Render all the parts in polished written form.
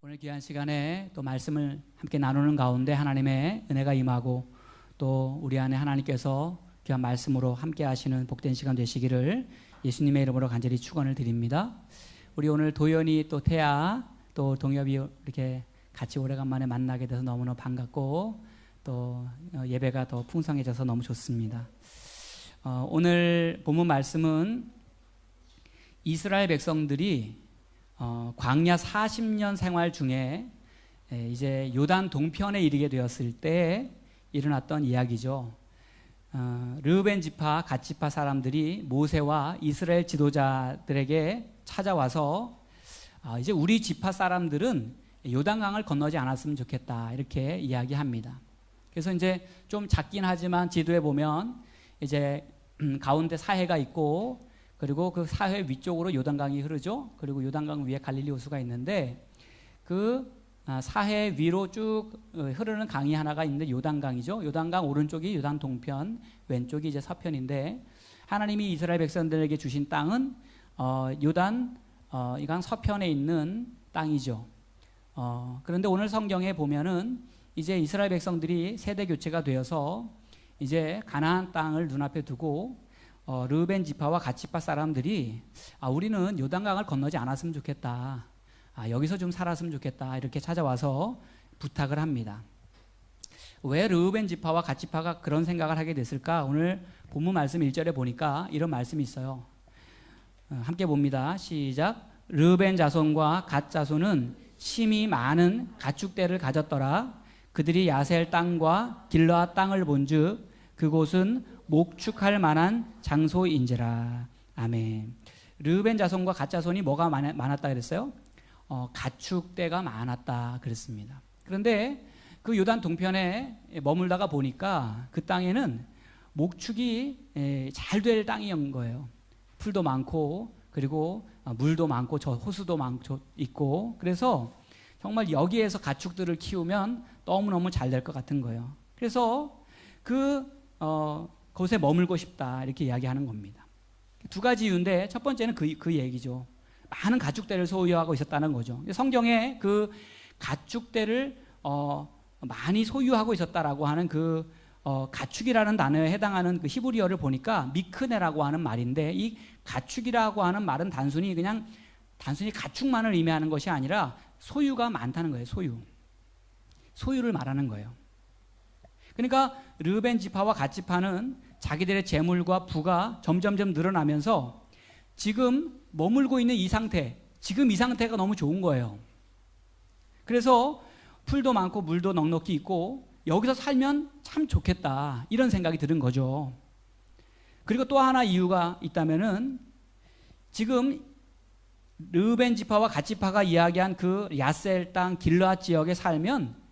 오늘 귀한 시간에 또 말씀을 함께 나누는 가운데 하나님의 은혜가 임하고 또 우리 안에 하나님께서 귀한 말씀으로 함께 하시는 복된 시간 되시기를 예수님의 이름으로 간절히 축원을 드립니다. 우리 오늘 도연이 또 태아 또 동엽이 이렇게 같이 오래간만에 만나게 돼서 너무나 반갑고 또 예배가 더 풍성해져서 너무 좋습니다. 오늘 본문 말씀은 이스라엘 백성들이 광야 40년 생활 중에 이제 요단 동편에 이르게 되었을 때 일어났던 이야기죠. 르우벤 지파, 갓 지파 사람들이 모세와 이스라엘 지도자들에게 찾아와서 이제 우리 지파 사람들은 요단강을 건너지 않았으면 좋겠다 이렇게 이야기합니다. 그래서 이제 좀 작긴 하지만 지도에 보면 이제 가운데 사해가 있고 그리고 그 사해 위쪽으로 요단강이 흐르죠. 그리고 요단강 위에 갈릴리 호수가 있는데 그 사해 위로 쭉 흐르는 강이 하나가 있는데 요단강이죠. 요단강 오른쪽이 요단 동편, 왼쪽이 이제 서편인데 하나님이 이스라엘 백성들에게 주신 땅은 요단 이 강 서편에 있는 땅이죠. 그런데 오늘 성경에 보면은 이제 이스라엘 백성들이 세대 교체가 되어서 이제 가나안 땅을 눈앞에 두고 르우벤 지파와 갓 지파 사람들이 우리는 요단강을 건너지 않았으면 좋겠다. 여기서 좀 살았으면 좋겠다. 이렇게 찾아와서 부탁을 합니다. 왜 르우벤 지파와 갓 지파가 그런 생각을 하게 됐을까? 오늘 본문 말씀 1절에 보니까 이런 말씀이 있어요. 함께 봅니다. 시작. 르우벤 자손과 갓 자손은 심히 많은 가축대를 가졌더라. 그들이 야셀 땅과 길르앗 땅을 본즉 그곳은 목축할 만한 장소인지라. 아멘. 르우벤 자손과 갓 자손이 뭐가 많았다 그랬어요? 가축대가 많았다 그랬습니다. 그런데 그 요단 동편에 머물다가 보니까 그 땅에는 목축이 잘 될 땅이었던 거예요. 풀도 많고 그리고 물도 많고 저 호수도 많고 있고 그래서 정말 여기에서 가축들을 키우면 너무너무 잘 될 것 같은 거예요. 그래서 그곳에 머물고 싶다 이렇게 이야기하는 겁니다. 두 가지 이유인데 첫 번째는 그 얘기죠. 많은 가축대를 소유하고 있었다는 거죠. 성경에 그 가축대를 많이 소유하고 있었다라고 하는 그 가축이라는 단어에 해당하는 그 히브리어를 보니까 미크네라고 하는 말인데 이 가축이라고 하는 말은 단순히 가축만을 의미하는 것이 아니라 소유가 많다는 거예요. 소유를 말하는 거예요. 그러니까 르우벤 지파와 갓 지파는 자기들의 재물과 부가 점점점 늘어나면서 지금 머물고 있는 이 상태가 너무 좋은 거예요. 그래서 풀도 많고 물도 넉넉히 있고 여기서 살면 참 좋겠다 이런 생각이 드는 거죠. 그리고 또 하나 이유가 있다면은 지금 르우벤 지파와 갓 지파가 이야기한 그 야셀 땅 길르앗 지역에 살면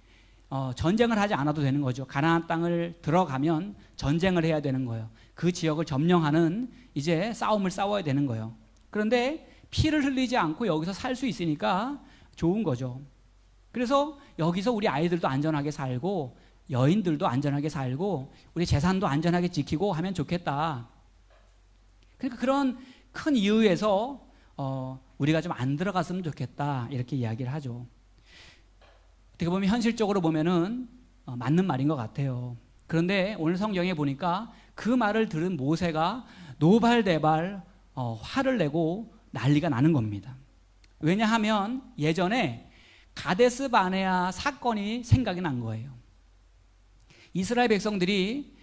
전쟁을 하지 않아도 되는 거죠. 가나안 땅을 들어가면 전쟁을 해야 되는 거예요. 그 지역을 점령하는 이제 싸움을 싸워야 되는 거예요. 그런데 피를 흘리지 않고 여기서 살 수 있으니까 좋은 거죠. 그래서 여기서 우리 아이들도 안전하게 살고 여인들도 안전하게 살고 우리 재산도 안전하게 지키고 하면 좋겠다. 그러니까 그런 큰 이유에서 우리가 좀 안 들어갔으면 좋겠다 이렇게 이야기를 하죠. 어떻게 보면 현실적으로 보면은 맞는 말인 것 같아요. 그런데 오늘 성경에 보니까 그 말을 들은 모세가 노발대발 화를 내고 난리가 나는 겁니다. 왜냐하면 예전에 가데스 바네아 사건이 생각이 난 거예요. 이스라엘 백성들이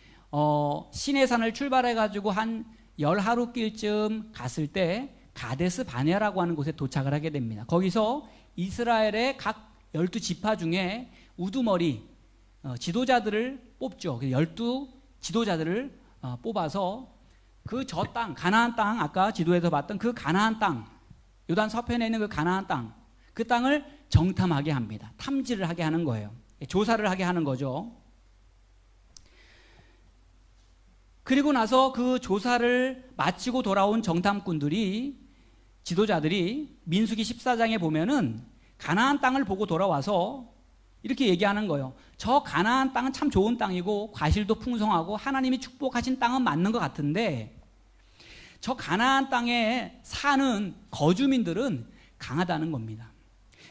시내산을 출발해가지고 한 10하루길쯤 갔을 때 가데스 바네아라고 하는 곳에 도착을 하게 됩니다. 거기서 이스라엘의 각 12지파 중에 우두머리 지도자들을 뽑죠. 12 지도자들을 뽑아서 그 저 땅, 가나안 땅, 아까 지도에서 봤던 그 가나안 땅, 요단 서편에 있는 그 가나안 땅, 그 땅을 정탐하게 합니다. 탐지를 하게 하는 거예요. 조사를 하게 하는 거죠. 그리고 나서 그 조사를 마치고 돌아온 정탐꾼들이 지도자들이 민수기 14장에 보면은 가나안 땅을 보고 돌아와서 이렇게 얘기하는 거예요. 저 가나안 땅은 참 좋은 땅이고 과실도 풍성하고 하나님이 축복하신 땅은 맞는 것 같은데 저 가나안 땅에 사는 거주민들은 강하다는 겁니다.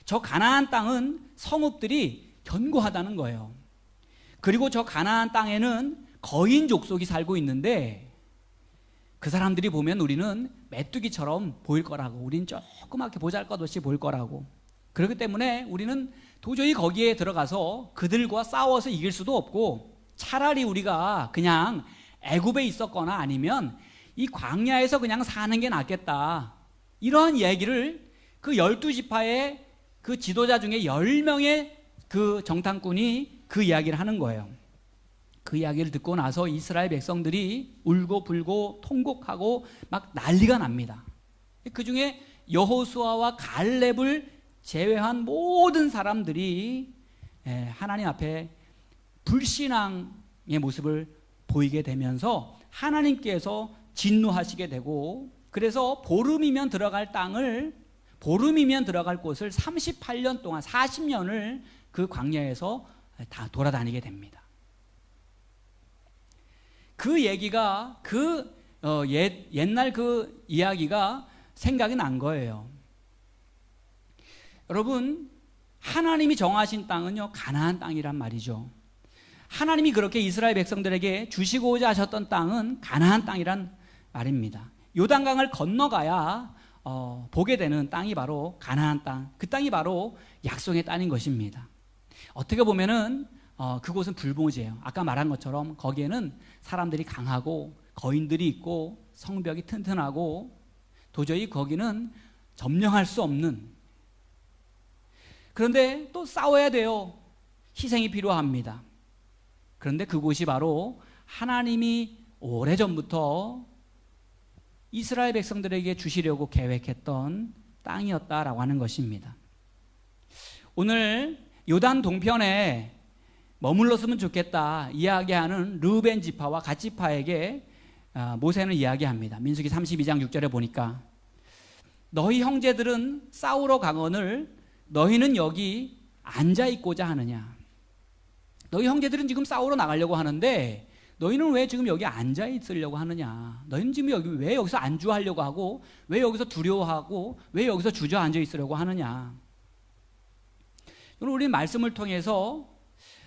저 가나안 땅은 성읍들이 견고하다는 거예요. 그리고 저 가나안 땅에는 거인 족속이 살고 있는데 그 사람들이 보면 우리는 메뚜기처럼 보일 거라고, 우리는 조그맣게 보잘것없이 보일 거라고. 그렇기 때문에 우리는 도저히 거기에 들어가서 그들과 싸워서 이길 수도 없고, 차라리 우리가 그냥 애굽에 있었거나 아니면 이 광야에서 그냥 사는 게 낫겠다, 이런 얘기를 그 12지파의 그 지도자 중에 10명의 그 정탐꾼이 그 이야기를 하는 거예요. 그 이야기를 듣고 나서 이스라엘 백성들이 울고 불고 통곡하고 막 난리가 납니다. 그 중에 여호수아와 갈렙을 제외한 모든 사람들이 하나님 앞에 불신앙의 모습을 보이게 되면서 하나님께서 진노하시게 되고, 그래서 보름이면 들어갈 곳을 38년 동안 40년을 그 광야에서 다 돌아다니게 됩니다. 그 얘기가 옛날 그 이야기가 생각이 난 거예요. 여러분, 하나님이 정하신 땅은요, 가나안 땅이란 말이죠. 하나님이 그렇게 이스라엘 백성들에게 주시고자 하셨던 땅은 가나안 땅이란 말입니다. 요단강을 건너가야 보게 되는 땅이 바로 가나안 땅, 그 땅이 바로 약속의 땅인 것입니다. 어떻게 보면은 그곳은 불모지예요. 아까 말한 것처럼 거기에는 사람들이 강하고 거인들이 있고 성벽이 튼튼하고 도저히 거기는 점령할 수 없는, 그런데 또 싸워야 돼요. 희생이 필요합니다. 그런데 그곳이 바로 하나님이 오래전부터 이스라엘 백성들에게 주시려고 계획했던 땅이었다라고 하는 것입니다. 오늘 요단 동편에 머물렀으면 좋겠다 이야기하는 르우벤 지파와 갓 지파에게 모세는 이야기합니다. 민수기 32장 6절에 보니까 너희 형제들은 싸우러 가거늘 너희는 여기 앉아있고자 하느냐. 너희 형제들은 지금 싸우러 나가려고 하는데 너희는 왜 지금 여기 앉아있으려고 하느냐. 너희는 지금 왜 여기서 안주하려고 하고, 왜 여기서 두려워하고, 왜 여기서 주저앉아 있으려고 하느냐. 우리 말씀을 통해서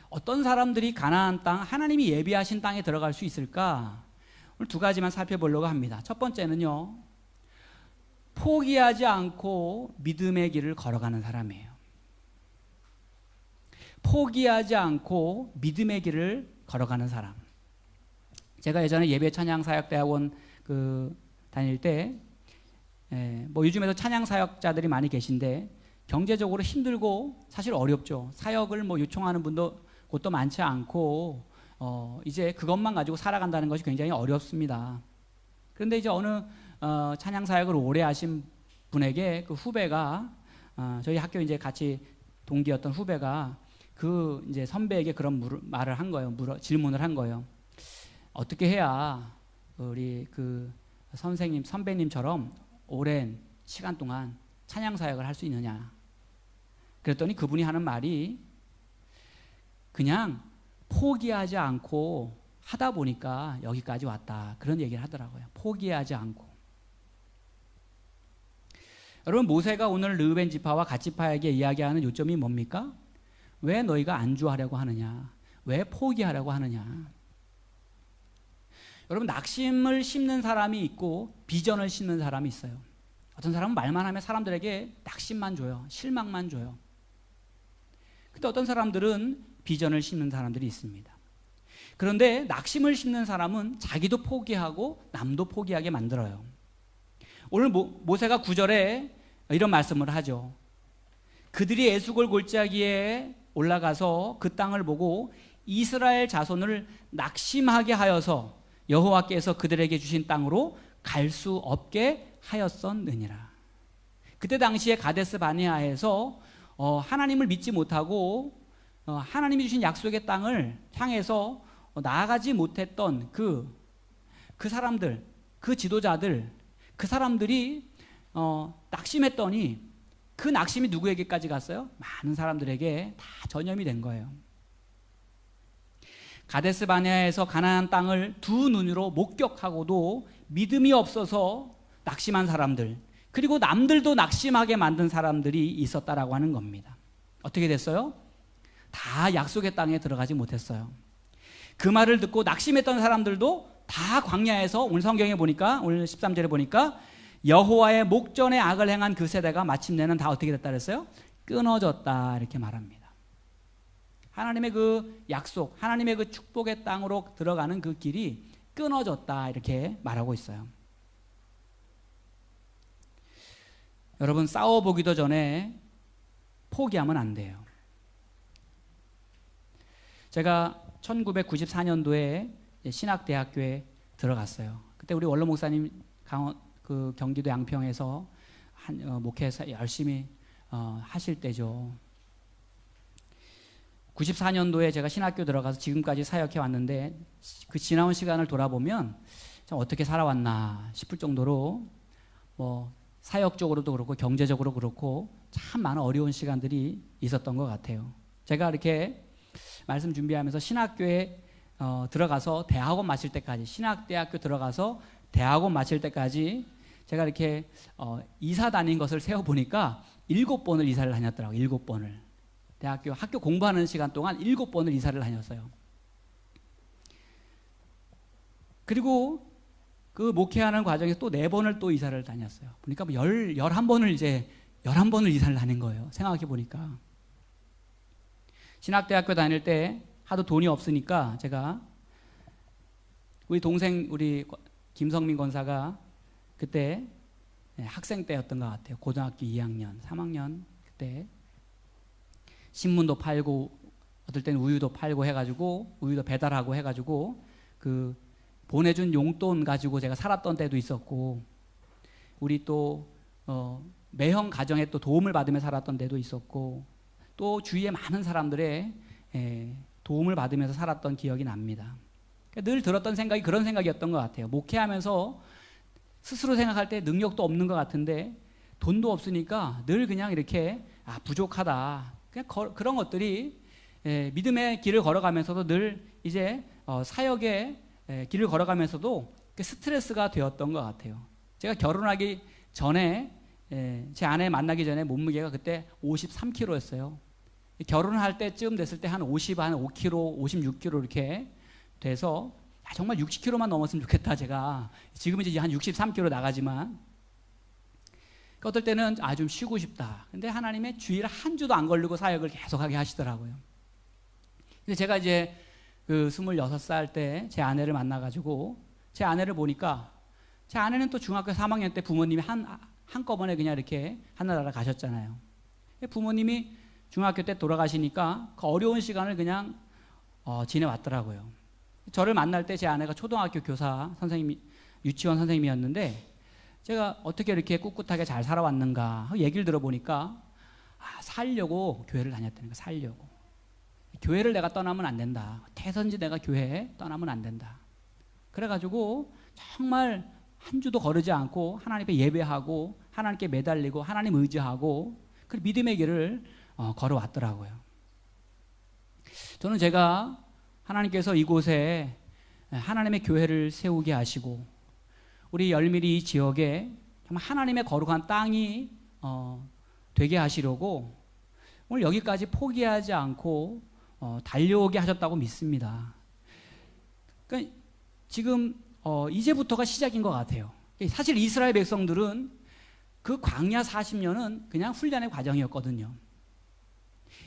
어떤 사람들이 가나안 땅, 하나님이 예비하신 땅에 들어갈 수 있을까? 오늘 두 가지만 살펴보려고 합니다. 첫 번째는요, 포기하지 않고 믿음의 길을 걸어가는 사람이에요. 포기하지 않고 믿음의 길을 걸어가는 사람. 제가 예전에 예배 찬양사역대학원 다닐 때, 요즘에도 찬양사역자들이 많이 계신데 경제적으로 힘들고 사실 어렵죠. 사역을 요청하는 곳도 많지 않고 이제 그것만 가지고 살아간다는 것이 굉장히 어렵습니다. 그런데 이제 어느 찬양사역을 오래 하신 분에게 그 후배가 저희 학교 이제 같이 동기였던 후배가 그 이제 선배에게 그런 말을 한 거예요. 질문을 한 거예요. 어떻게 해야 우리 그 선배님처럼 오랜 시간 동안 찬양사역을 할 수 있느냐. 그랬더니 그분이 하는 말이 그냥 포기하지 않고 하다 보니까 여기까지 왔다, 그런 얘기를 하더라고요. 포기하지 않고. 여러분, 모세가 오늘 르우벤 지파와 갓 지파에게 이야기하는 요점이 뭡니까? 왜 너희가 안주하려고 하느냐? 왜 포기하려고 하느냐? 여러분, 낙심을 심는 사람이 있고 비전을 심는 사람이 있어요. 어떤 사람은 말만 하면 사람들에게 낙심만 줘요. 실망만 줘요. 근데 어떤 사람들은 비전을 심는 사람들이 있습니다. 그런데 낙심을 심는 사람은 자기도 포기하고 남도 포기하게 만들어요. 오늘 모세가 9절에 이런 말씀을 하죠. 그들이 에스골 골짜기에 올라가서 그 땅을 보고 이스라엘 자손을 낙심하게 하여서 여호와께서 그들에게 주신 땅으로 갈 수 없게 하였었느니라. 그때 당시에 가데스 바네아에서 하나님을 믿지 못하고 하나님이 주신 약속의 땅을 향해서 나아가지 못했던 그 사람들, 그 지도자들, 그 사람들이 낙심했더니 그 낙심이 누구에게까지 갔어요? 많은 사람들에게 다 전염이 된 거예요. 가데스 바네아에서 가나안 땅을 두 눈으로 목격하고도 믿음이 없어서 낙심한 사람들, 그리고 남들도 낙심하게 만든 사람들이 있었다라고 하는 겁니다. 어떻게 됐어요? 다 약속의 땅에 들어가지 못했어요. 그 말을 듣고 낙심했던 사람들도 다 광야에서, 오늘 성경에 보니까, 오늘 13절에 보니까 여호와의 목전에 악을 행한 그 세대가 마침내는 다 어떻게 됐다 그랬어요? 끊어졌다, 이렇게 말합니다. 하나님의 그 약속, 하나님의 그 축복의 땅으로 들어가는 그 길이 끊어졌다, 이렇게 말하고 있어요. 여러분, 싸워보기도 전에 포기하면 안 돼요. 제가 1994년도에 신학대학교에 들어갔어요. 그때 우리 원로 목사님 그 경기도 양평에서 목회에서 열심히 하실 때죠. 94년도에 제가 신학교 들어가서 지금까지 사역해 왔는데 그 지나온 시간을 돌아보면 참 어떻게 살아왔나 싶을 정도로 뭐 사역적으로도 그렇고 경제적으로 그렇고 참 많은 어려운 시간들이 있었던 것 같아요. 제가 이렇게 말씀 준비하면서 신학교에 들어가서 대학원 마칠 때까지, 신학대학교 들어가서 대학원 마칠 때까지 제가 이렇게 이사 다닌 것을 세어보니까 7번을 이사를 다녔더라고요. 7번을. 학교 공부하는 시간 동안 7번을 이사를 다녔어요. 그리고 그 목회하는 과정에서 또 4번을 또 이사를 다녔어요. 보니까 뭐 11번을 이제 11번을 이사를 다닌 거예요. 생각해 보니까. 신학대학교 다닐 때 하도 돈이 없으니까 제가 우리 동생, 우리 김성민 권사가 그때 학생 때였던 것 같아요. 고등학교 2학년, 3학년 그때 신문도 팔고 어떨 때는 우유도 팔고 해가지고 우유도 배달하고 해가지고 그 보내준 용돈 가지고 제가 살았던 때도 있었고 우리 또 매형 가정에 또 도움을 받으며 살았던 때도 있었고 또 주위에 많은 사람들의 도움을 받으면서 살았던 기억이 납니다. 늘 들었던 생각이 그런 생각이었던 것 같아요. 목회하면서 스스로 생각할 때 능력도 없는 것 같은데 돈도 없으니까 늘 그냥 이렇게 부족하다. 그냥 그런 것들이 믿음의 길을 걸어가면서도 늘 이제 사역의 길을 걸어가면서도 스트레스가 되었던 것 같아요. 제가 결혼하기 전에 제 아내 만나기 전에 몸무게가 그때 53kg였어요. 결혼할 때쯤 됐을 때 한 5kg, 56kg 이렇게 돼서 정말 60kg만 넘었으면 좋겠다. 제가 지금 이제 한 63kg 나가지만 어떨 때는 좀 쉬고 싶다. 근데 하나님의 주일 한 주도 안 걸리고 사역을 계속하게 하시더라고요. 근데 제가 이제 그 26살 때 제 아내를 만나가지고 제 아내를 보니까 제 아내는 또 중학교 3학년 때 부모님이 한꺼번에 그냥 이렇게 하늘나라 가셨잖아요. 부모님이 중학교 때 돌아가시니까 그 어려운 시간을 그냥 지내왔더라고요. 저를 만날 때 제 아내가 초등학교 교사 선생님이, 유치원 선생님이었는데 제가 어떻게 이렇게 꿋꿋하게 잘 살아왔는가 얘기를 들어보니까 살려고 교회를 다녔다는 거예요. 살려고. 교회를 내가 떠나면 안 된다. 어떻게든지 내가 교회에 떠나면 안 된다. 그래가지고 정말 한 주도 거르지 않고 하나님께 예배하고 하나님께 매달리고 하나님 의지하고 그 믿음의 길을 걸어왔더라고요. 저는 제가 하나님께서 이곳에 하나님의 교회를 세우게 하시고 우리 열미리 이 지역에 정말 하나님의 거룩한 땅이 되게 하시려고 오늘 여기까지 포기하지 않고 달려오게 하셨다고 믿습니다. 그러니까 지금 이제부터가 시작인 것 같아요. 사실 이스라엘 백성들은 그 광야 40년은 그냥 훈련의 과정이었거든요.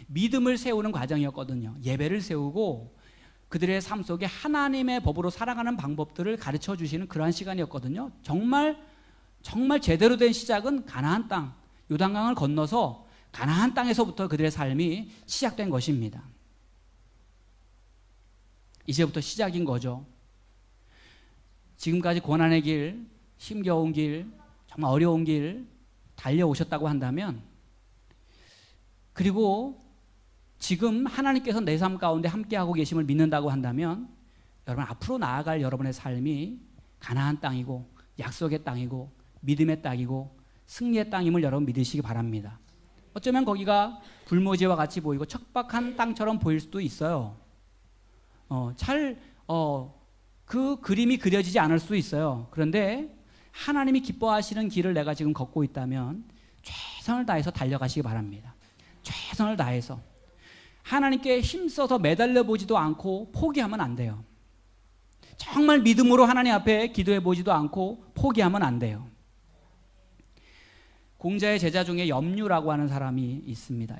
믿음을 세우는 과정이었거든요. 예배를 세우고 그들의 삶 속에 하나님의 법으로 살아가는 방법들을 가르쳐 주시는 그러한 시간이었거든요. 정말 제대로 된 시작은 가나안 땅, 요단강을 건너서 가나안 땅에서부터 그들의 삶이 시작된 것입니다. 이제부터 시작인 거죠. 지금까지 고난의 길, 힘겨운 길, 정말 어려운 길 달려오셨다고 한다면 그리고 지금 하나님께서 내 삶 가운데 함께하고 계심을 믿는다고 한다면 여러분 앞으로 나아갈 여러분의 삶이 가나안 땅이고 약속의 땅이고 믿음의 땅이고 승리의 땅임을 여러분 믿으시기 바랍니다. 어쩌면 거기가 불모지와 같이 보이고 척박한 땅처럼 보일 수도 있어요. 그 그림이 그려지지 않을 수도 있어요. 그런데 하나님이 기뻐하시는 길을 내가 지금 걷고 있다면 최선을 다해서 달려가시기 바랍니다. 최선을 다해서. 하나님께 힘써서 매달려 보지도 않고 포기하면 안 돼요. 정말 믿음으로 하나님 앞에 기도해 보지도 않고 포기하면 안 돼요. 공자의 제자 중에 염류라고 하는 사람이 있습니다.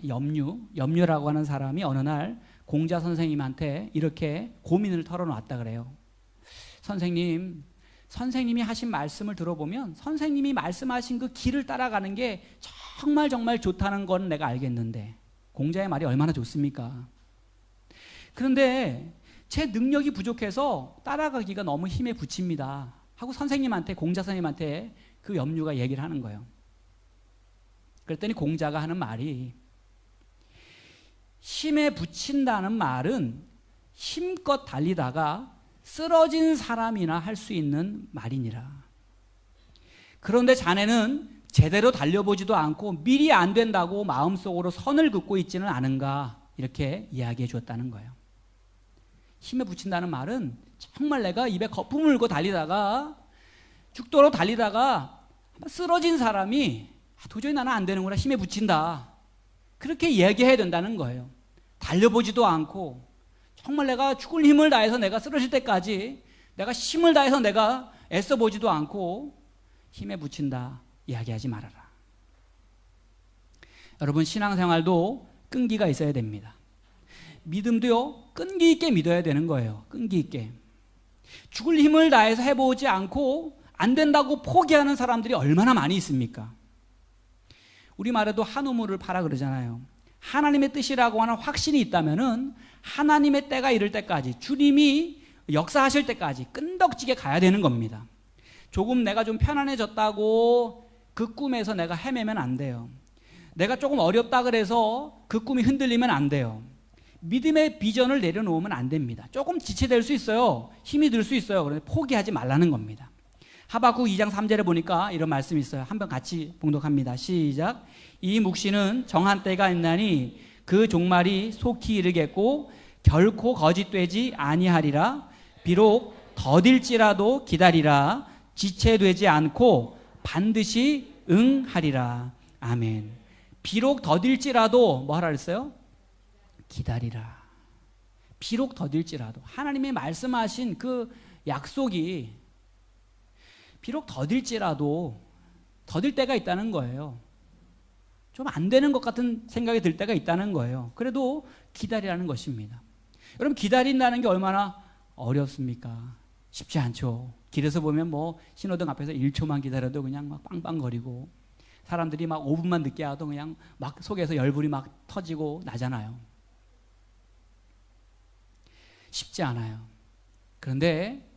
염류라고 하는 사람이 어느 날 공자 선생님한테 이렇게 고민을 털어놨다 그래요. 선생님이 하신 말씀을 들어보면 선생님이 말씀하신 그 길을 따라가는 게 정말 좋다는 건 내가 알겠는데 공자의 말이 얼마나 좋습니까? 그런데 제 능력이 부족해서 따라가기가 너무 힘에 부칩니다 하고 공자 선생님한테 그 염류가 얘기를 하는 거예요. 그랬더니 공자가 하는 말이, 힘에 부친다는 말은 힘껏 달리다가 쓰러진 사람이나 할 수 있는 말이니라. 그런데 자네는 제대로 달려보지도 않고 미리 안 된다고 마음속으로 선을 긋고 있지는 않은가, 이렇게 이야기해 주었다는 거예요. 힘에 부친다는 말은 정말 내가 입에 거품 물고 달리다가 죽도록 달리다가 쓰러진 사람이 도저히 나는 안 되는구나, 힘에 부친다, 그렇게 이야기해야 된다는 거예요. 달려보지도 않고 정말 내가 죽을 힘을 다해서 내가 쓰러질 때까지 내가 힘을 다해서 내가 애써보지도 않고 힘에 부친다 이야기하지 말아라. 여러분, 신앙생활도 끈기가 있어야 됩니다. 믿음도요, 끈기 있게 믿어야 되는 거예요. 끈기 있게. 죽을 힘을 다해서 해보지 않고 안 된다고 포기하는 사람들이 얼마나 많이 있습니까? 우리말에도 한 우물을 파라 그러잖아요. 하나님의 뜻이라고 하는 확신이 있다면은 하나님의 때가 이를 때까지, 주님이 역사하실 때까지 끈덕지게 가야 되는 겁니다. 조금 내가 좀 편안해졌다고 그 꿈에서 내가 헤매면 안 돼요. 내가 조금 어렵다 그래서 그 꿈이 흔들리면 안 돼요. 믿음의 비전을 내려놓으면 안 됩니다. 조금 지체될 수 있어요. 힘이 들 수 있어요. 그런데 포기하지 말라는 겁니다. 하박국 2장 3절에 보니까 이런 말씀이 있어요. 한번 같이 봉독합니다. 시작. 이 묵시는 정한 때가 있나니 그 종말이 속히 이르겠고 결코 거짓되지 아니하리라. 비록 더딜지라도 기다리라. 지체되지 않고 반드시 응하리라. 아멘. 비록 더딜지라도 뭐 하라 그랬어요? 기다리라. 비록 더딜지라도, 하나님의 말씀하신 그 약속이 비록 더딜지라도, 더딜 때가 있다는 거예요. 좀 안 되는 것 같은 생각이 들 때가 있다는 거예요. 그래도 기다리라는 것입니다. 여러분, 기다린다는 게 얼마나 어렵습니까? 쉽지 않죠. 길에서 보면 뭐 신호등 앞에서 1초만 기다려도 그냥 막 빵빵거리고, 사람들이 막 5분만 늦게 와도 그냥 막 속에서 열불이 막 터지고 나잖아요. 쉽지 않아요. 그런데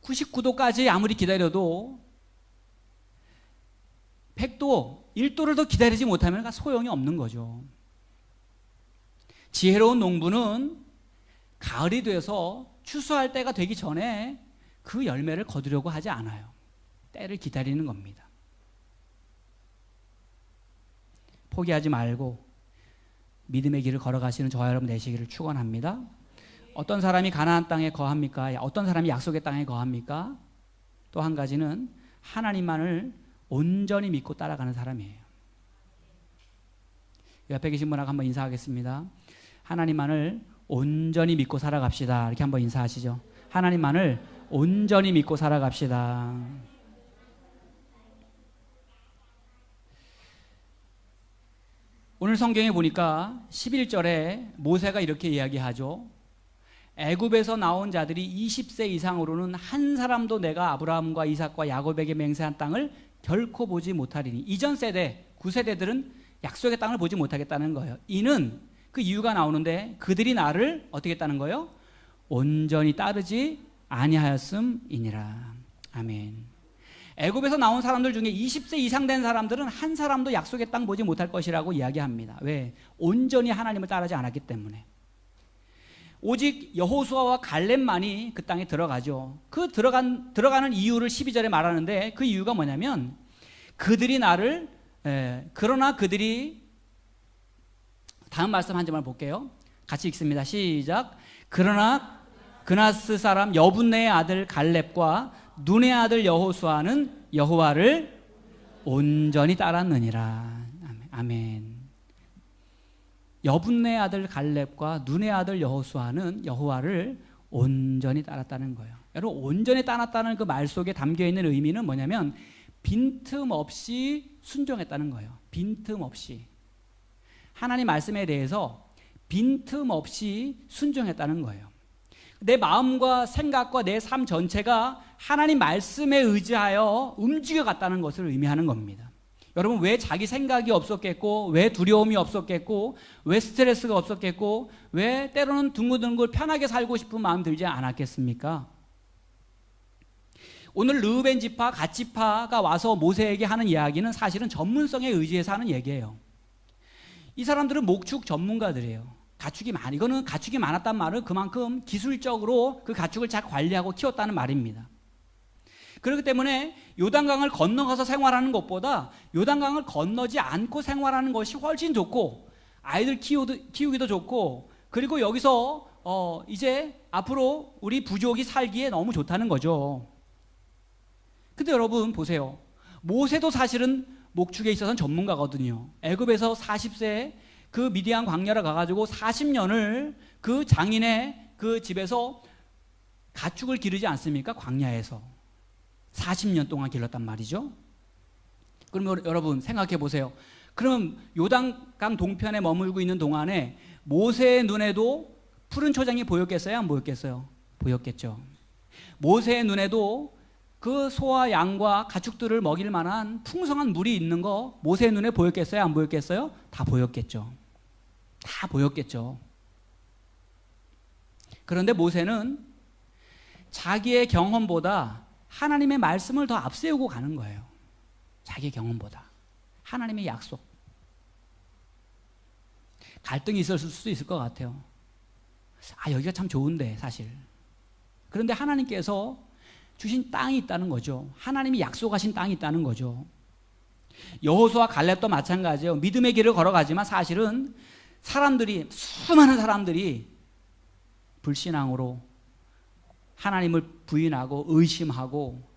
99도까지 아무리 기다려도 100도, 1도를 더 기다리지 못하면 소용이 없는 거죠. 지혜로운 농부는 가을이 돼서 추수할 때가 되기 전에 그 열매를 거두려고 하지 않아요. 때를 기다리는 겁니다. 포기하지 말고 믿음의 길을 걸어가시는 저와 여러분 되시기를 축원합니다. 어떤 사람이 가나안 땅에 거합니까? 어떤 사람이 약속의 땅에 거합니까? 또 한 가지는 하나님만을 온전히 믿고 따라가는 사람이에요. 옆에 계신 분하고 한번 인사하겠습니다. 하나님만을 온전히 믿고 살아갑시다. 이렇게 한번 인사하시죠. 하나님만을 온전히 믿고 살아갑시다. 오늘 성경에 보니까 11절에 모세가 이렇게 이야기하죠. 애굽에서 나온 자들이 20세 이상으로는 한 사람도 내가 아브라함과 이삭과 야곱에게 맹세한 땅을 결코 보지 못하리니. 이전 세대 9세대들은 약속의 땅을 보지 못하겠다는 거예요. 이는 그 이유가 나오는데 그들이 나를 어떻게 했다는 거예요? 온전히 따르지 아니하였음이니라. 아멘. 애굽에서 나온 사람들 중에 20세 이상 된 사람들은 한 사람도 약속의 땅 보지 못할 것이라고 이야기합니다. 왜? 온전히 하나님을 따르지 않았기 때문에. 오직 여호수아와 갈렙만이 그 땅에 들어가죠. 그 들어가는 이유를 12절에 말하는데 그 이유가 뭐냐면 그들이 나를 그러나 그들이 다음 말씀 한 점을 볼게요. 같이 읽습니다. 시작. 그러나 그나스 사람 여분네의 아들 갈렙과 눈의 아들 여호수아는 여호와를 온전히 따랐느니라. 아멘. 여분네 아들 갈렙과 눈의 아들 여호수아는 여호와를 온전히 따랐다는 거예요. 여러분, 온전히 따랐다는 그 말 속에 담겨 있는 의미는 뭐냐면 빈틈없이 순종했다는 거예요. 빈틈없이. 하나님 말씀에 대해서 빈틈없이 순종했다는 거예요. 내 마음과 생각과 내 삶 전체가 하나님 말씀에 의지하여 움직여갔다는 것을 의미하는 겁니다. 여러분, 왜 자기 생각이 없었겠고, 왜 두려움이 없었겠고, 왜 스트레스가 없었겠고, 왜 때로는 둥글둥글 편하게 살고 싶은 마음 들지 않았겠습니까? 오늘 르우벤 지파, 갓 지파가 와서 모세에게 하는 이야기는 사실은 전문성에 의지해서 하는 얘기예요. 이 사람들은 목축 전문가들이에요. 이거는 가축이 많았단 말은 그만큼 기술적으로 그 가축을 잘 관리하고 키웠다는 말입니다. 그렇기 때문에 요단강을 건너가서 생활하는 것보다 요단강을 건너지 않고 생활하는 것이 훨씬 좋고, 아이들 키우기도 좋고, 그리고 여기서 이제 앞으로 우리 부족이 살기에 너무 좋다는 거죠. 근데 여러분 보세요. 모세도 사실은 목축에 있어서는 전문가거든요. 애굽에서 40세에 그 미디안 광야를 가가지고 40년을 그 장인의 그 집에서 가축을 기르지 않습니까? 광야에서 40년 동안 길렀단 말이죠. 그럼 여러분 생각해 보세요. 그럼 요단강 동편에 머물고 있는 동안에 모세의 눈에도 푸른 초장이 보였겠어요? 안 보였겠어요? 보였겠죠. 모세의 눈에도 그 소와 양과 가축들을 먹일 만한 풍성한 물이 있는 거 모세의 눈에 보였겠어요? 안 보였겠어요? 다 보였겠죠. 다 보였겠죠. 그런데 모세는 자기의 경험보다 하나님의 말씀을 더 앞세우고 가는 거예요. 자기의 경험보다 하나님의 약속. 갈등이 있었을 수도 있을 것 같아요. 여기가 참 좋은데 사실. 그런데 하나님께서 주신 땅이 있다는 거죠. 하나님이 약속하신 땅이 있다는 거죠. 여호수아 갈렙도 마찬가지예요. 믿음의 길을 걸어가지만 사실은 수많은 사람들이 불신앙으로 하나님을 부인하고 의심하고,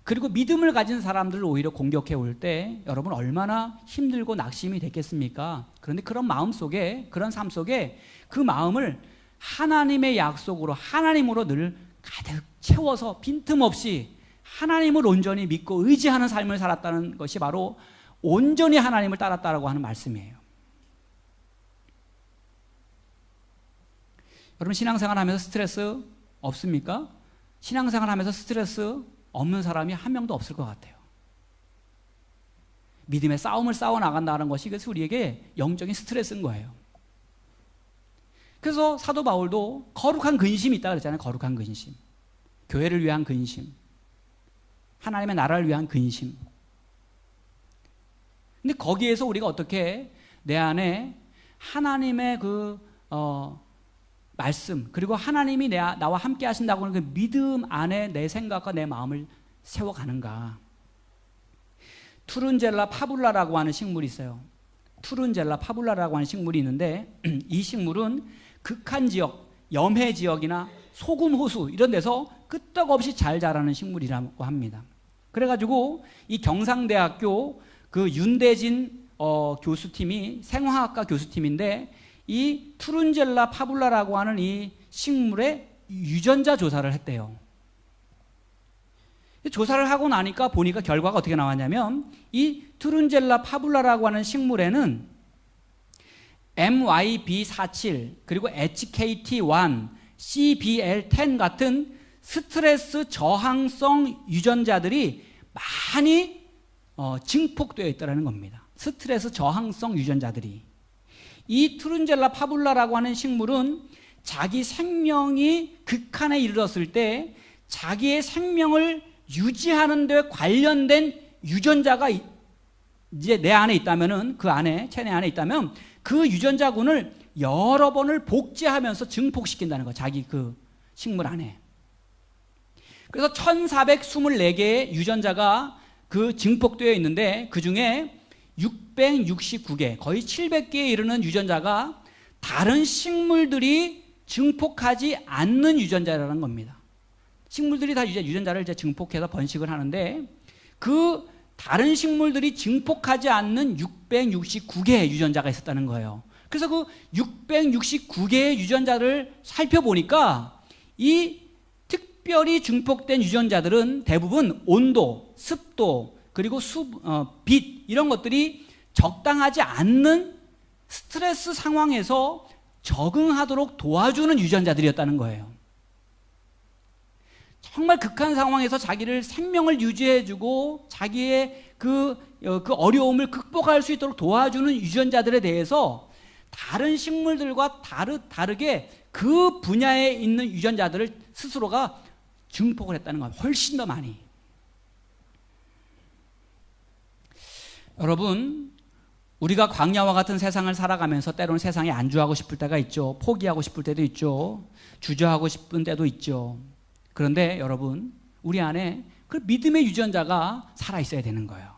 그리고 믿음을 가진 사람들을 오히려 공격해 올 때 여러분 얼마나 힘들고 낙심이 됐겠습니까? 그런데 그런 마음 속에, 그런 삶 속에 그 마음을 하나님의 약속으로, 하나님으로 늘 가득 채워서 빈틈없이 하나님을 온전히 믿고 의지하는 삶을 살았다는 것이 바로 온전히 하나님을 따랐다라고 하는 말씀이에요. 여러분, 신앙생활 하면서 스트레스 없습니까? 신앙생활 하면서 스트레스 없는 사람이 한 명도 없을 것 같아요. 믿음의 싸움을 싸워 나간다는 것이 그래서 우리에게 영적인 스트레스인 거예요. 그래서 사도 바울도 거룩한 근심이 있다고 그랬잖아요. 거룩한 근심. 교회를 위한 근심. 하나님의 나라를 위한 근심. 근데 거기에서 우리가 어떻게 내 안에 하나님의 말씀, 그리고 하나님이 나와 함께 하신다고 하는 그 믿음 안에 내 생각과 내 마음을 세워가는가. 투른젤라 파불라라고 하는 식물이 있어요. 투른젤라 파불라라고 하는 식물이 있는데 이 식물은 극한 지역, 염해 지역이나 소금 호수 이런 데서 끄떡없이 잘 자라는 식물이라고 합니다. 그래가지고 이 경상대학교 그 윤대진 교수팀이 생화학과 교수팀인데 이 투른젤라 파불라라고 하는 이 식물의 유전자 조사를 했대요. 조사를 하고 나니까 보니까 결과가 어떻게 나왔냐면 이 투른젤라 파불라라고 하는 식물에는 MYB47 그리고 HKT1, CBL10 같은 스트레스 저항성 유전자들이 많이 증폭되어 있다는 겁니다. 스트레스 저항성 유전자들이. 이 투른젤라 파불라라고 하는 식물은 자기 생명이 극한에 이르렀을 때 자기의 생명을 유지하는 데 관련된 유전자가 이제 내 안에 있다면은, 그 안에, 체내 안에 있다면 그 유전자군을 여러 번을 복제하면서 증폭시킨다는 거예요. 자기 그 식물 안에. 그래서 1424개의 유전자가 그 증폭되어 있는데 그 중에 669개, 거의 700개에 이르는 유전자가 다른 식물들이 증폭하지 않는 유전자라는 겁니다. 식물들이 다 유전자를 이제 증폭해서 번식을 하는데 그 다른 식물들이 증폭하지 않는 669개의 유전자가 있었다는 거예요. 그래서 그 669개의 유전자를 살펴보니까 이 특별히 증폭된 유전자들은 대부분 온도, 습도, 그리고 빛 이런 것들이 적당하지 않는 스트레스 상황에서 적응하도록 도와주는 유전자들이었다는 거예요. 정말 극한 상황에서 자기를 생명을 유지해주고 자기의 그 어려움을 극복할 수 있도록 도와주는 유전자들에 대해서 다른 식물들과 다르게 그 분야에 있는 유전자들을 스스로가 증폭을 했다는 겁니다. 훨씬 더 많이. 여러분, 우리가 광야와 같은 세상을 살아가면서 때로는 세상에 안주하고 싶을 때가 있죠. 포기하고 싶을 때도 있죠. 주저하고 싶은 때도 있죠. 그런데 여러분, 우리 안에 그 믿음의 유전자가 살아있어야 되는 거예요.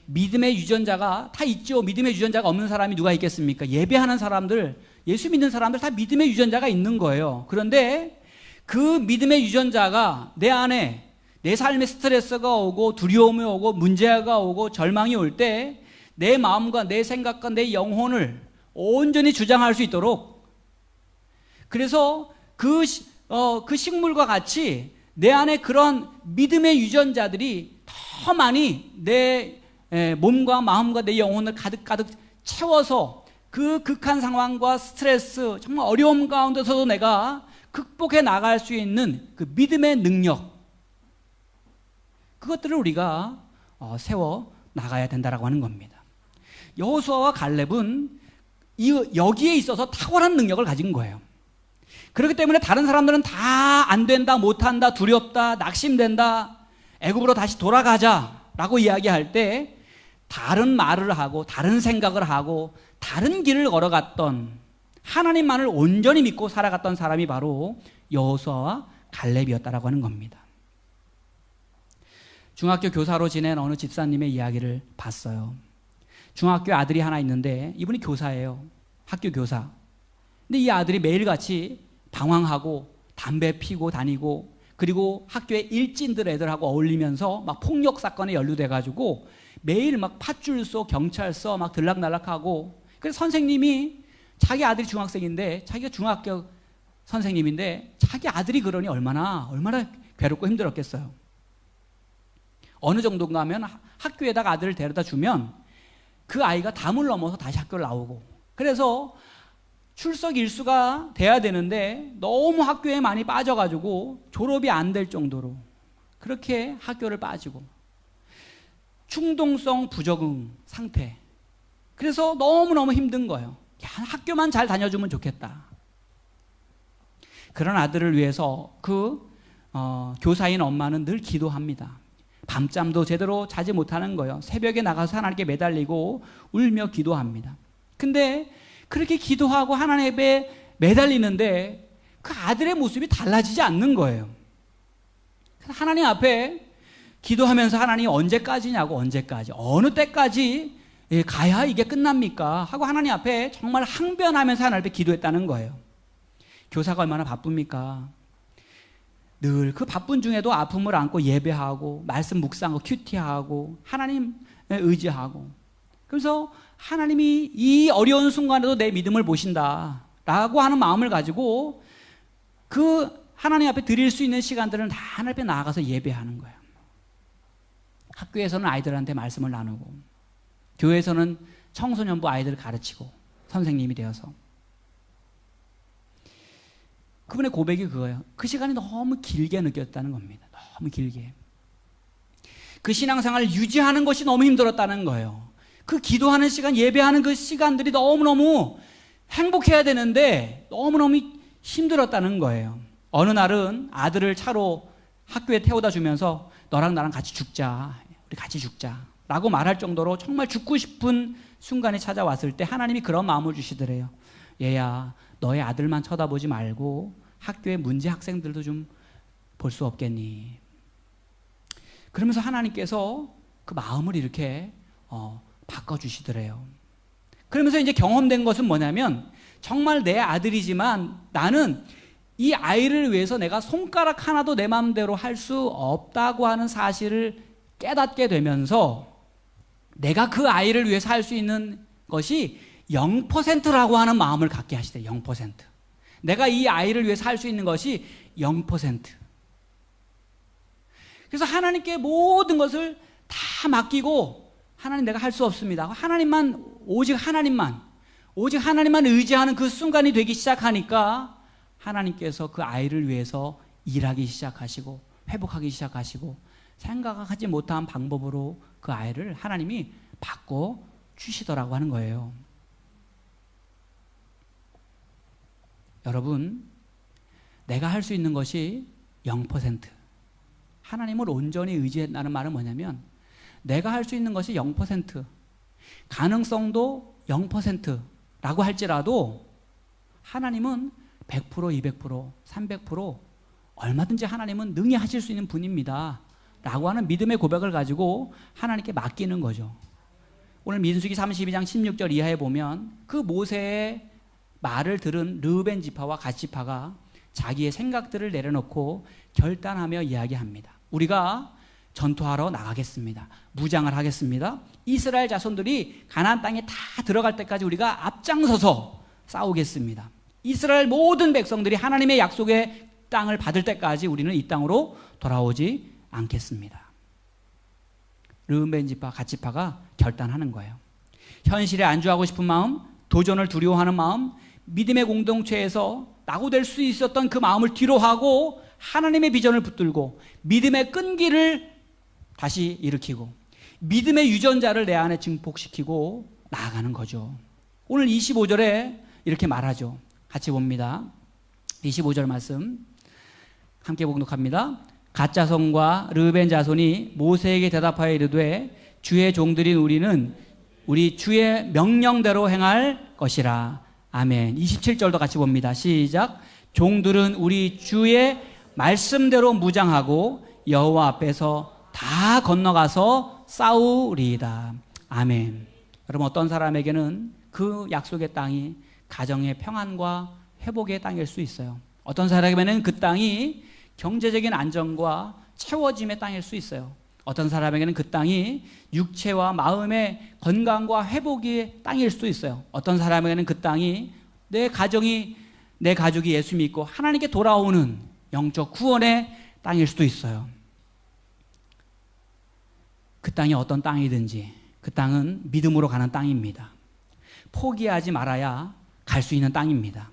믿음의 유전자가 다 있죠. 믿음의 유전자가 없는 사람이 누가 있겠습니까? 예배하는 사람들, 예수 믿는 사람들 다 믿음의 유전자가 있는 거예요. 그런데 그 믿음의 유전자가 내 안에 내 삶에 스트레스가 오고 두려움이 오고 문제가 오고 절망이 올 때 내 마음과 내 생각과 내 영혼을 온전히 주장할 수 있도록, 그래서 그 식물과 같이 내 안에 그런 믿음의 유전자들이 더 많이 내 몸과 마음과 내 영혼을 가득가득 채워서 그 극한 상황과 스트레스, 정말 어려움 가운데서도 내가 극복해 나갈 수 있는 그 믿음의 능력, 그것들을 우리가 세워 나가야 된다라고 하는 겁니다. 여호수아와 갈렙은 여기에 있어서 탁월한 능력을 가진 거예요. 그렇기 때문에 다른 사람들은 다 안 된다, 못한다, 두렵다, 낙심된다, 애굽으로 다시 돌아가자라고 이야기할 때 다른 말을 하고 다른 생각을 하고 다른 길을 걸어갔던, 하나님만을 온전히 믿고 살아갔던 사람이 바로 여호수아와 갈렙이었다라고 하는 겁니다. 중학교 교사로 지낸 어느 집사님의 이야기를 봤어요. 중학교 아들이 하나 있는데 이분이 교사예요. 학교 교사. 근데 이 아들이 매일같이 방황하고 담배 피고 다니고, 그리고 학교에 일진들 애들하고 어울리면서 막 폭력 사건에 연루돼가지고 매일 막 팥줄소, 경찰서 막 들락날락하고, 그래서 선생님이, 자기 아들이 중학생인데, 자기가 중학교 선생님인데 자기 아들이 그러니 얼마나 괴롭고 힘들었겠어요. 어느 정도인가 하면 학교에다가 아들을 데려다 주면 그 아이가 담을 넘어서 다시 학교를 나오고, 그래서 출석 일수가 돼야 되는데 너무 학교에 많이 빠져가지고 졸업이 안 될 정도로 그렇게 학교를 빠지고, 충동성 부적응 상태. 그래서 너무너무 힘든 거예요. 야, 학교만 잘 다녀주면 좋겠다. 그런 아들을 위해서 교사인 엄마는 늘 기도합니다. 밤잠도 제대로 자지 못하는 거예요. 새벽에 나가서 하나님께 매달리고 울며 기도합니다. 근데 그렇게 기도하고 하나님께 매달리는데 그 아들의 모습이 달라지지 않는 거예요. 하나님 앞에 기도하면서, 하나님 언제까지냐고, 언제까지, 어느 때까지 가야 이게 끝납니까? 하고 하나님 앞에 정말 항변하면서 하나님 앞에 기도했다는 거예요. 교사가 얼마나 바쁩니까? 늘 그 바쁜 중에도 아픔을 안고 예배하고 말씀 묵상하고 큐티하고 하나님 의지하고, 그래서 하나님이 이 어려운 순간에도 내 믿음을 보신다 라고 하는 마음을 가지고 그 하나님 앞에 드릴 수 있는 시간들은 다 하나님 앞에 나아가서 예배하는 거예요. 학교에서는 아이들한테 말씀을 나누고, 교회에서는 청소년부 아이들을 가르치고, 선생님이 되어서. 그분의 고백이 그거예요. 그 시간이 너무 길게 느꼈다는 겁니다. 너무 길게. 그 신앙생활을 유지하는 것이 너무 힘들었다는 거예요. 그 기도하는 시간, 예배하는 그 시간들이 너무너무 행복해야 되는데 너무너무 힘들었다는 거예요. 어느 날은 아들을 차로 학교에 태워다 주면서 너랑 나랑 같이 죽자, 우리 같이 죽자 라고 말할 정도로 정말 죽고 싶은 순간이 찾아왔을 때 하나님이 그런 마음을 주시더래요. 얘야, 너의 아들만 쳐다보지 말고 학교의 문제 학생들도 좀 볼 수 없겠니? 그러면서 하나님께서 그 마음을 이렇게 바꿔주시더래요. 그러면서 이제 경험된 것은 뭐냐면, 정말 내 아들이지만 나는 이 아이를 위해서 내가 손가락 하나도 내 마음대로 할 수 없다고 하는 사실을 깨닫게 되면서 내가 그 아이를 위해서 할 수 있는 것이 0%라고 하는 마음을 갖게 하시대요. 0%. 내가 이 아이를 위해서 할 수 있는 것이 0%. 그래서 하나님께 모든 것을 다 맡기고 하나님 내가 할 수 없습니다. 하나님만 오직 하나님만 의지하는 그 순간이 되기 시작하니까 하나님께서 그 아이를 위해서 일하기 시작하시고 회복하기 시작하시고 생각하지 못한 방법으로 그 아이를 하나님이 바꿔 주시더라고 하는 거예요. 여러분, 내가 할 수 있는 것이 0%. 하나님을 온전히 의지한다는 말은 뭐냐면 내가 할 수 있는 것이 0%, 가능성도 0%라고 할지라도 하나님은 100%, 200%, 300% 얼마든지 하나님은 능히 하실 수 있는 분입니다 라고 하는 믿음의 고백을 가지고 하나님께 맡기는 거죠. 오늘 민수기 32장 16절 이하에 보면 그 모세의 말을 들은 르우벤 지파와 갓 지파가 자기의 생각들을 내려놓고 결단하며 이야기합니다. 우리가 전투하러 나가겠습니다. 무장을 하겠습니다. 이스라엘 자손들이 가나안 땅에 다 들어갈 때까지 우리가 앞장서서 싸우겠습니다. 이스라엘 모든 백성들이 하나님의 약속의 땅을 받을 때까지 우리는 이 땅으로 돌아오지 않겠습니다. 르우벤 지파, 갓 지파가 결단하는 거예요. 현실에 안주하고 싶은 마음, 도전을 두려워하는 마음, 믿음의 공동체에서 낙오될 수 있었던 그 마음을 뒤로하고 하나님의 비전을 붙들고 믿음의 끈기를 다시 일으키고 믿음의 유전자를 내 안에 증폭시키고 나아가는 거죠. 오늘 25절에 이렇게 말하죠. 같이 봅니다. 25절 말씀 함께 봉독합니다. 갓 자손과 르우벤 자손이 모세에게 대답하여 이르되 주의 종들인 우리는 우리 주의 명령대로 행할 것이라. 아멘. 27절도 같이 봅니다. 시작. 종들은 우리 주의 말씀대로 무장하고 여호와 앞에서 다 건너가서 싸우리이다. 아멘. 여러분, 어떤 사람에게는 그 약속의 땅이 가정의 평안과 회복의 땅일 수 있어요. 어떤 사람에게는 그 땅이 경제적인 안정과 채워짐의 땅일 수 있어요. 어떤 사람에게는 그 땅이 육체와 마음의 건강과 회복의 땅일 수도 있어요. 어떤 사람에게는 그 땅이 내 가족이 예수 믿고 하나님께 돌아오는 영적 구원의 땅일 수도 있어요. 그 땅이 어떤 땅이든지 그 땅은 믿음으로 가는 땅입니다. 포기하지 말아야 갈 수 있는 땅입니다.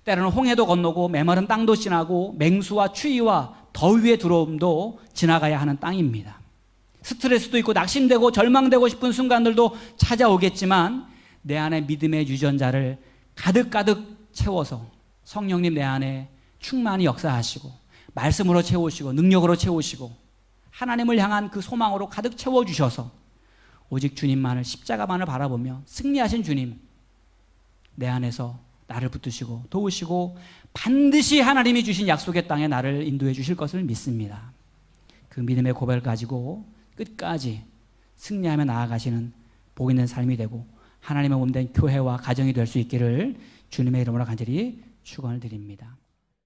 때로는 홍해도 건너고 메마른 땅도 지나고 맹수와 추위와 더위의 두려움도 지나가야 하는 땅입니다. 스트레스도 있고 낙심되고 절망되고 싶은 순간들도 찾아오겠지만 내 안에 믿음의 유전자를 가득가득 채워서 성령님 내 안에 충만히 역사하시고 말씀으로 채우시고 능력으로 채우시고 하나님을 향한 그 소망으로 가득 채워주셔서 오직 주님만을, 십자가만을 바라보며 승리하신 주님 내 안에서 나를 붙드시고 도우시고 반드시 하나님이 주신 약속의 땅에 나를 인도해 주실 것을 믿습니다. 그 믿음의 고백을 가지고 끝까지 승리하며 나아가시는 복 있는 삶이 되고 하나님의 몸된 교회와 가정이 될 수 있기를 주님의 이름으로 간절히 축원을 드립니다.